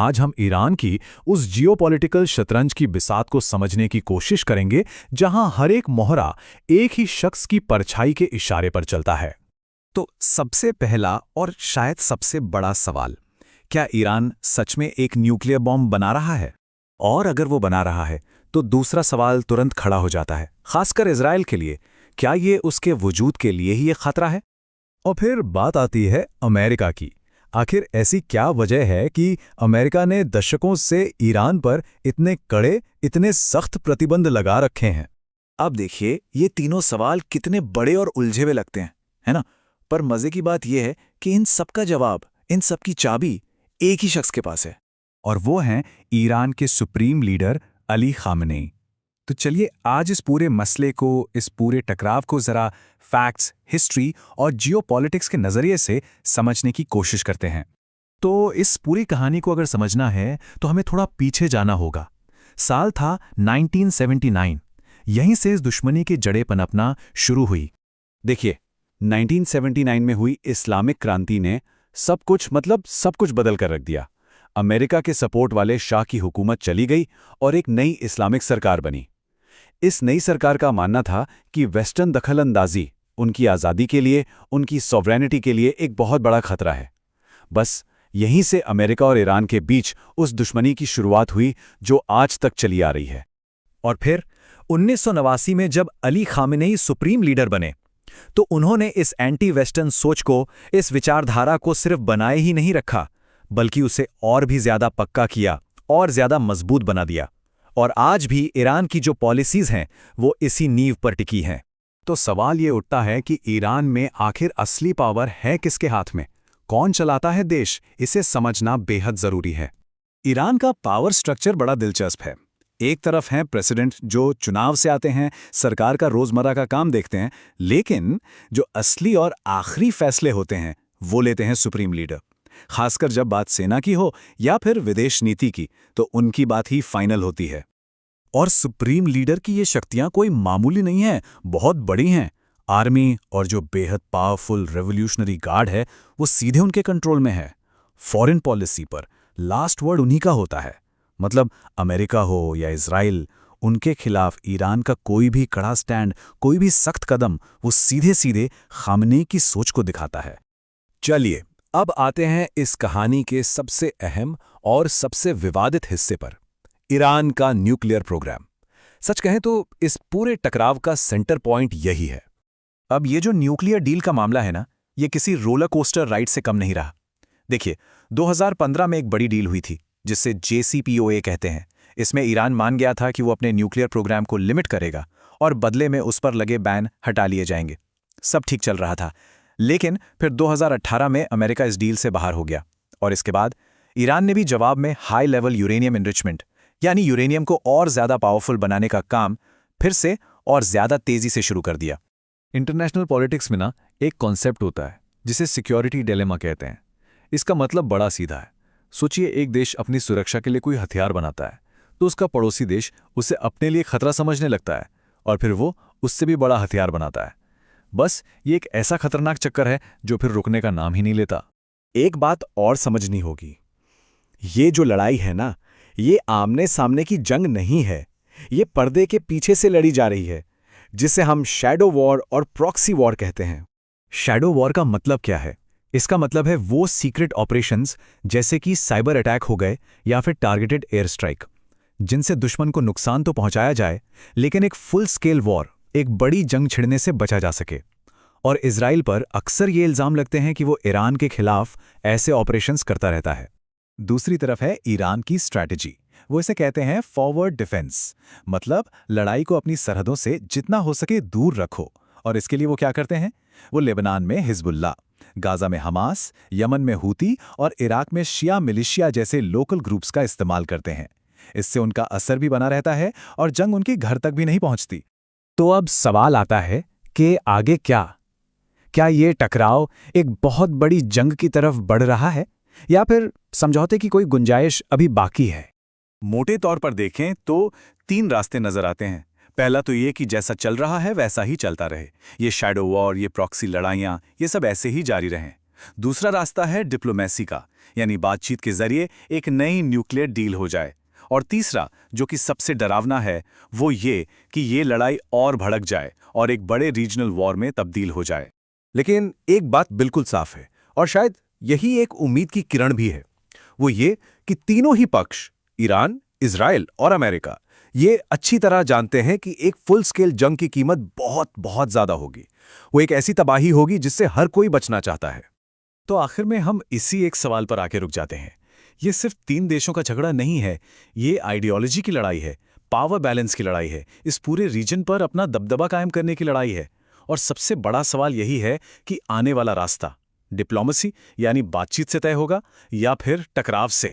आज हम ईरान की उस जियोपॉलिटिकल शतरंज की बिसात को समझने की कोशिश करेंगे जहां हर एक मोहरा एक ही शख्स की परछाई के इशारे पर चलता है। तो सबसे पहला और शायद सबसे बड़ा सवाल, क्या ईरान सच में एक न्यूक्लियर बॉम्ब बना रहा है? और अगर वो बना रहा है तो दूसरा सवाल तुरंत खड़ा हो जाता है, खासकर इजराइल के लिए, क्या ये उसके वजूद के लिए ही एक खतरा है? और फिर बात आती है अमेरिका की। आखिर ऐसी क्या वजह है कि अमेरिका ने दशकों से ईरान पर इतने कड़े, इतने सख्त प्रतिबंध लगा रखे हैं? अब देखिए, ये तीनों सवाल कितने बड़े और उलझे हुए लगते हैं, है ना? पर मजे की बात यह है कि इन सबका जवाब, इन सबकी चाबी एक ही शख्स के पास है, और वो हैं ईरान के सुप्रीम लीडर अली खामनेई। तो चलिए आज इस पूरे मसले को, इस पूरे टकराव को जरा फैक्ट्स, हिस्ट्री और जियोपॉलिटिक्स के नजरिए से समझने की कोशिश करते हैं। तो इस पूरी कहानी को अगर समझना है तो हमें थोड़ा पीछे जाना होगा। साल था 1979। यहीं से इस दुश्मनी की जड़ें पनपना शुरू हुई। देखिए, 1979 में हुई इस्लामिक क्रांति ने सब कुछ बदल कर रख दिया। अमेरिका के सपोर्ट वाले शाह की हुकूमत चली गई और एक नई इस्लामिक सरकार बनी। इस नई सरकार का मानना था कि वेस्टर्न दखलंदाजी उनकी आज़ादी के लिए, उनकी सॉवरेनिटी के लिए एक बहुत बड़ा खतरा है। बस यहीं से अमेरिका और ईरान के बीच उस दुश्मनी की शुरुआत हुई जो आज तक चली आ रही है। और फिर 1989 में जब अली खामेनेई सुप्रीम लीडर बने तो उन्होंने इस एंटी वेस्टर्न सोच को, इस विचारधारा को सिर्फ बनाए ही नहीं रखा, बल्कि उसे और भी ज्यादा पक्का किया और ज्यादा मजबूत बना दिया। और आज भी ईरान की जो पॉलिसीज हैं वो इसी नींव पर टिकी हैं। तो सवाल ये उठता है कि ईरान में आखिर असली पावर है किसके हाथ में? कौन चलाता है देश? इसे समझना बेहद जरूरी है। ईरान का पावर स्ट्रक्चर बड़ा दिलचस्प है। एक तरफ हैं प्रेसिडेंट जो चुनाव से आते हैं, सरकार का रोजमर्रा का काम देखते हैं, लेकिन जो असली और आखिरी फैसले होते हैं वो लेते हैं सुप्रीम लीडर। खासकर जब बात सेना की हो या फिर विदेश नीति की, तो उनकी बात ही फाइनल होती है। और सुप्रीम लीडर की ये शक्तियां कोई मामूली नहीं है, बहुत बड़ी हैं। आर्मी और जो बेहद पावरफुल रेवोल्यूशनरी गार्ड है वो सीधे उनके कंट्रोल में है। फॉरेन पॉलिसी पर लास्ट वर्ड उन्हीं का होता है। मतलब अमेरिका हो या इजराइल, उनके खिलाफ ईरान का कोई भी कड़ा स्टैंड, कोई भी सख्त कदम, वो सीधे सीधे खामनेई की सोच को दिखाता है। चलिए अब आते हैं इस कहानी के सबसे अहम और सबसे विवादित हिस्से पर, ईरान का न्यूक्लियर प्रोग्राम। सच कहें तो इस पूरे टकराव का सेंटर पॉइंट यही है। अब ये जो न्यूक्लियर डील का मामला है ना, ये किसी रोलर कोस्टर राइड से कम नहीं रहा। देखिए, 2015 में एक बड़ी डील हुई थी जिसे JCPOA कहते हैं। इसमें ईरान मान गया था कि वो अपने न्यूक्लियर प्रोग्राम को लिमिट करेगा और बदले में उस पर लगे बैन हटा लिए जाएंगे। सब ठीक चल रहा था, लेकिन फिर 2018 में अमेरिका इस डील से बाहर हो गया और इसके बाद ईरान ने भी जवाब में हाई लेवल यूरेनियम एनरिचमेंट, यानी यूरेनियम को और ज्यादा पावरफुल बनाने का काम फिर से और ज्यादा तेजी से शुरू कर दिया। इंटरनेशनल पॉलिटिक्स में ना एक कॉन्सेप्ट होता है जिसे सिक्योरिटी डिलेमा कहते हैं। इसका मतलब बड़ा सीधा है। सोचिए, एक देश अपनी सुरक्षा के लिए कोई हथियार बनाता है तो उसका पड़ोसी देश उसे अपने लिए खतरा समझने लगता है और फिर वो उससे भी बड़ा हथियार बनाता है। बस ये एक ऐसा खतरनाक चक्कर है जो फिर रुकने का नाम ही नहीं लेता। एक बात और समझनी होगी, ये जो लड़ाई है ना, ये आमने सामने की जंग नहीं है। ये पर्दे के पीछे से लड़ी जा रही है, जिसे हम शैडो वॉर और प्रॉक्सी वॉर कहते हैं। शैडो वॉर का मतलब क्या है? इसका मतलब है वो सीक्रेट ऑपरेशंस, जैसे कि साइबर अटैक हो गए या फिर टारगेटेड एयर स्ट्राइक, जिनसे दुश्मन को नुकसान तो पहुंचाया जाए लेकिन एक फुल स्केल वॉर, एक बड़ी जंग छिड़ने से बचा जा सके। और इजराइल पर अक्सर ये इल्जाम लगते हैं कि वो ईरान के खिलाफ ऐसे ऑपरेशंस करता रहता है। दूसरी तरफ है ईरान की स्ट्रैटेजी। वो इसे कहते हैं फॉरवर्ड डिफेंस। मतलब लड़ाई को अपनी सरहदों से जितना हो सके दूर रखो। और इसके लिए वो क्या करते हैं? वो लेबनान में हिजबुल्ला, गाजा में हमास, यमन में हूती और इराक में शिया मिलिशिया जैसे लोकल ग्रुप्स का इस्तेमाल करते हैं। इससे उनका असर भी बना रहता है और जंग उनके घर तक भी नहीं पहुंचती। तो अब सवाल आता है कि आगे क्या? क्या ये टकराव एक बहुत बड़ी जंग की तरफ बढ़ रहा है या फिर समझौते की कोई गुंजाइश अभी बाकी है? मोटे तौर पर देखें तो 3 रास्ते नजर आते हैं। पहला तो ये कि जैसा चल रहा है वैसा ही चलता रहे, ये शैडो वॉर, ये प्रॉक्सी लड़ाइयाँ, ये सब ऐसे ही जारी रहें। दूसरा रास्ता है डिप्लोमेसी का, यानी बातचीत के जरिए एक नई न्यूक्लियर डील हो जाए। और तीसरा, जो कि सबसे डरावना है, वो ये कि ये लड़ाई और भड़क जाए और एक बड़े रीजनल वॉर में तब्दील हो जाए। लेकिन एक बात बिल्कुल साफ है, और शायद यही एक उम्मीद की किरण भी है। वो ये कि तीनों ही पक्ष, ईरान, इजराइल और अमेरिका, ये अच्छी तरह जानते हैं कि एक फुल स्केल जंग की कीमत बहुत बहुत ज्यादा होगी। वो एक ऐसी तबाही होगी जिससे हर कोई बचना चाहता है। तो आखिर में हम इसी एक सवाल पर आके रुक जाते हैं। ये सिर्फ 3 देशों का झगड़ा नहीं है, ये आइडियोलॉजी की लड़ाई है, पावर बैलेंस की लड़ाई है, इस पूरे रीजन पर अपना दबदबा कायम करने की लड़ाई है। और सबसे बड़ा सवाल यही है कि आने वाला रास्ता डिप्लोमेसी यानी बातचीत से तय होगा या फिर टकराव से।